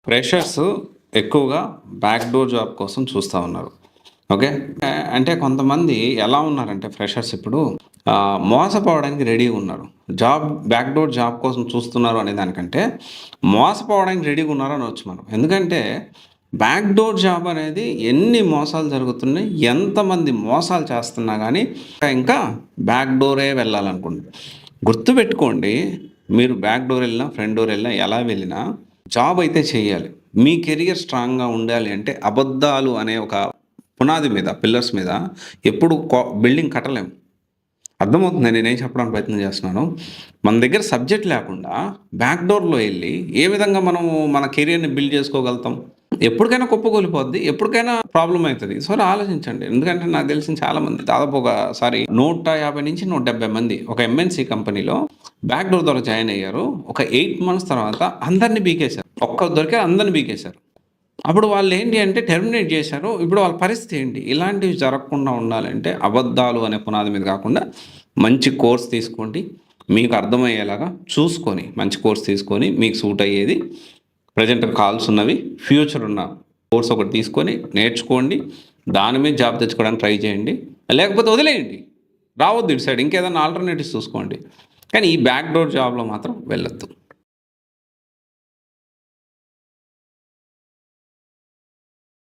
Freshers ఎక్కువగా back door job కోసం చూస్తూ ఉన్నారు. ఓకే. అంటే కొంతమంది ఎలా ఉన్నారంటే ఫ్రెషర్స్ ఇప్పుడు మోసపోవడానికి రెడీగా ఉన్నారు. బ్యాక్ డోర్ జాబ్ కోసం చూస్తున్నారు అనే దానికంటే మోసపోవడానికి రెడీగా ఉన్నారు అనొచ్చు మనం. ఎందుకంటే బ్యాక్ డోర్ జాబ్ అనేది ఎన్ని మోసాలు జరుగుతున్నాయి, ఎంతమంది మోసాలు చేస్తున్నా కానీ ఇంకా బ్యాక్ డోరే వెళ్ళాలనుకుంటున్నారు. గుర్తుపెట్టుకోండి, మీరు బ్యాక్ డోర్ వెళ్ళినా ఫ్రంట్ డోర్ వెళ్ళినా ఎలా వెళ్ళినా జాబ్ అయితే చేయాలి. మీ కెరియర్ స్ట్రాంగ్‌గా ఉండాలి అంటే అబద్ధాలు అనే ఒక పునాది మీద, పిల్లర్స్ మీద ఎప్పుడు బిల్డింగ్ కట్టలేము. అర్థమవుతుందా నేనేం చెప్పడానికి ప్రయత్నం చేస్తున్నాను? మన దగ్గర సబ్జెక్ట్ లేకుండా బ్యాక్ డోర్‌లో ఎళ్లి ఏ విధంగా మనము మన కెరియర్‌ని బిల్డ్ చేసుకోగలుగుతాం? ఎప్పటికైనా కుప్పకూలిపోద్ది. ఎప్పటికైనా ప్రాబ్లమ్ అయితది. సో, ఆలోచించండి. ఎందుకంటే నాకు తెలిసిన చాలామంది దాదాపు ఒకసారి 150-170 మంది ఒక ఎంఎన్‌సి కంపెనీలో బ్యాక్ డోర్ ద్వారా జాయిన్ అయ్యారు. ఒక 8 మంత్స్ తర్వాత అందరిని పీకేశారు. ఒక్కరు దొరికారు, అందరిని పీకేశారు. అప్పుడు వాళ్ళేంటి అంటే టెర్మినేట్ చేశారు. ఇప్పుడు వాళ్ళ పరిస్థితి ఏంటి? ఇలాంటివి జరగకుండా ఉండాలంటే అబద్ధాలు అనే పునాది మీద కాకుండా మంచి కోర్స్ తీసుకోండి. మీకు అర్థమయ్యేలాగా చూసుకొని మంచి కోర్స్ తీసుకొని మీకు సూట్ అయ్యేది ప్రెజెంట్ కాల్స్ ఉన్నవి, ఫ్యూచర్ ఉన్న కోర్స్ ఒకటి తీసుకొని నేర్చుకోండి. దాని మీద జాబ్ తెచ్చుకోవడానికి ట్రై చేయండి. లేకపోతే వదిలేయండి. రావద్దు ఇటు సైడ్. ఇంకేదైనా ఆల్టర్‌నేటివ్స్ చూసుకోండి. కానీ ఈ బ్యాక్ డోర్ జాబ్‌లో మాత్రం వెళ్ళొద్దు.